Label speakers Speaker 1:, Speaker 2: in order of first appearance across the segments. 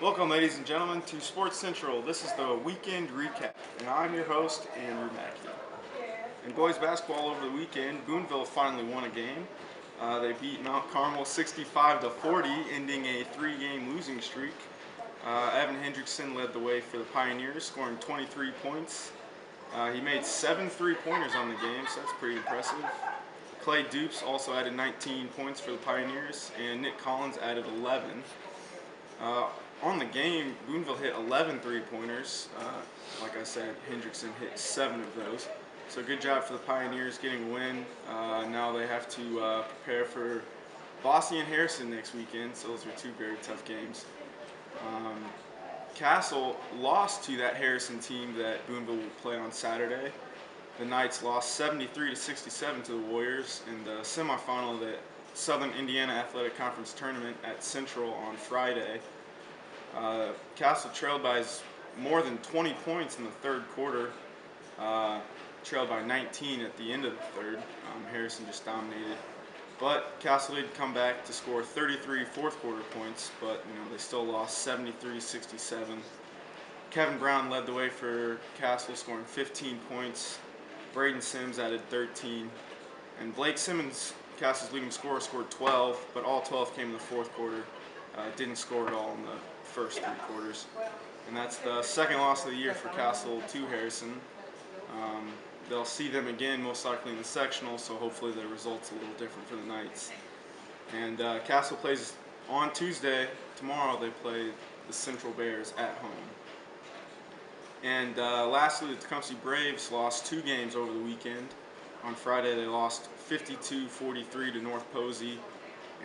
Speaker 1: Welcome, ladies and gentlemen, to Sports Central. This is the weekend recap, and I'm your host, Andrew Mackey. In boys basketball over the weekend, Boonville finally won a game. They beat Mount Carmel 65-40, ending a three-game losing streak. Evan Hendrickson led the way for the Pioneers, scoring 23 points. He made 7 three-pointers on the game, so that's pretty impressive. Clay Dupes also added 19 points for the Pioneers, and Nick Collins added 11. On the game, Boonville hit 11 three-pointers. Like I said, Hendrickson hit 7 of those. So good job for the Pioneers getting a win. Now they have to prepare for Bosse and Harrison next weekend, so those are two very tough games. Castle lost to that Harrison team that Boonville will play on Saturday. The Knights lost 73-67 to the Warriors in the semifinal of the Southern Indiana Athletic Conference tournament at Central on Friday. Castle trailed by more than 20 points in the third quarter, trailed by 19 at the end of the third. Harrison just dominated. But Castle did come back to score 33 fourth quarter points, but they still lost 73-67. Kevin Brown led the way for Castle, scoring 15 points. Braden Sims added 13. And Blake Simmons, Castle's leading scorer, scored 12, but all 12 came in the fourth quarter. Didn't score at all in the first three quarters. And that's the second loss of the year for Castle to Harrison. They'll see them again most likely in the sectional, so hopefully the result's a little different for the Knights. And Castle plays on Tuesday. Tomorrow they play the Central Bears at home. And lastly, the Tecumseh Braves lost 2 games over the weekend. On Friday they lost 52-43 to North Posey,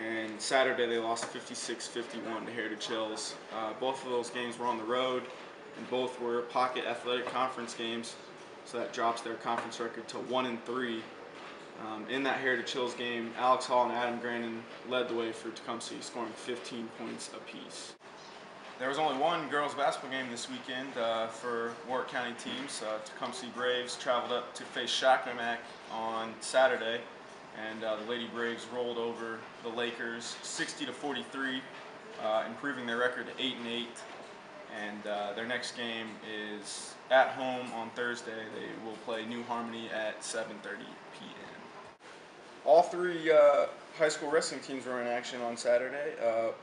Speaker 1: and Saturday they lost 56-51 to Heritage Hills. Both of those games were on the road, and both were Pocket Athletic Conference games, so that drops their conference record to 1-3. In that Heritage Hills game, Alex Hall and Adam Grandin led the way for Tecumseh, scoring 15 points apiece. There was only one girls basketball game this weekend for Warwick County teams. Tecumseh Braves traveled up to face Shakopee on Saturday, and the Lady Braves rolled over the Lakers 60-43, improving their record to 8-8. And their next game is at home on Thursday. They will play New Harmony at 7:30 p.m. All 3 high school wrestling teams were in action on Saturday.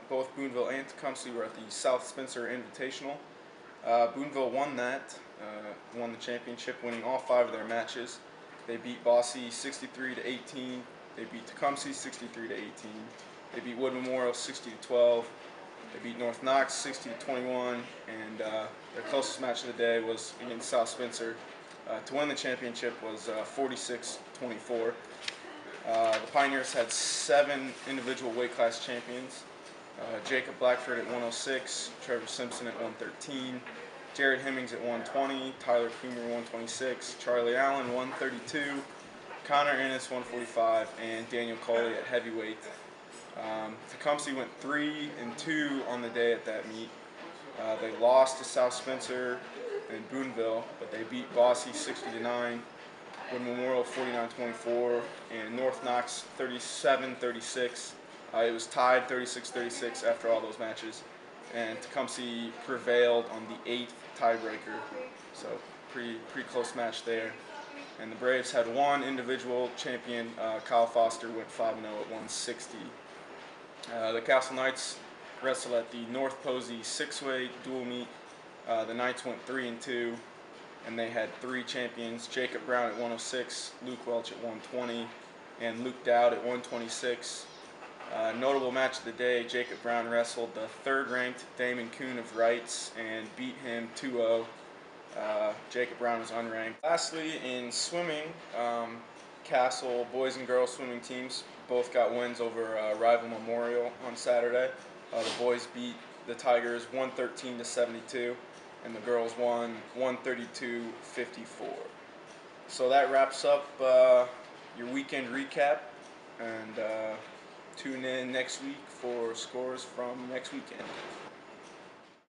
Speaker 1: Both Boonville and Tecumseh were at the South Spencer Invitational. Boonville won the championship, winning all 5 of their matches. They beat Bosse 63-18. They beat Tecumseh 63-18. They beat Wood Memorial 60-12. They beat North Knox 60-21, and their closest match of the day was against South Spencer. To win the championship was 46-24. The Pioneers had 7 individual weight class champions. Jacob Blackford at 106, Trevor Simpson at 113, Jared Hemmings at 120, Tyler Coomer 126, Charlie Allen 132, Connor Ennis 145, and Daniel Coley at heavyweight. Tecumseh went 3-2 on the day at that meet. They lost to South Spencer and Boonville, but they beat Bosse 60-9, Wood Memorial 49-24, and North Knox 37-36. It was tied 36-36 after all those matches, and Tecumseh prevailed on the 8th tiebreaker. So pretty close match there. And the Braves had 1 individual champion. Kyle Foster went 5-0 at 160. The Castle Knights wrestled at the North Posey 6-way dual meet. The Knights went 3-2, and they had 3 champions: Jacob Brown at 106, Luke Welch at 120, and Luke Dowd at 126. Notable match of the day: Jacob Brown wrestled the 3rd-ranked Damon Kuhn of Wrights and beat him 2-0. Jacob Brown was unranked. Lastly, in swimming, Castle boys and girls swimming teams both got wins over rival Memorial on Saturday. The boys beat the Tigers 113-72, and the girls won 132-54. So that wraps up your weekend recap, and tune in next week for scores from next weekend.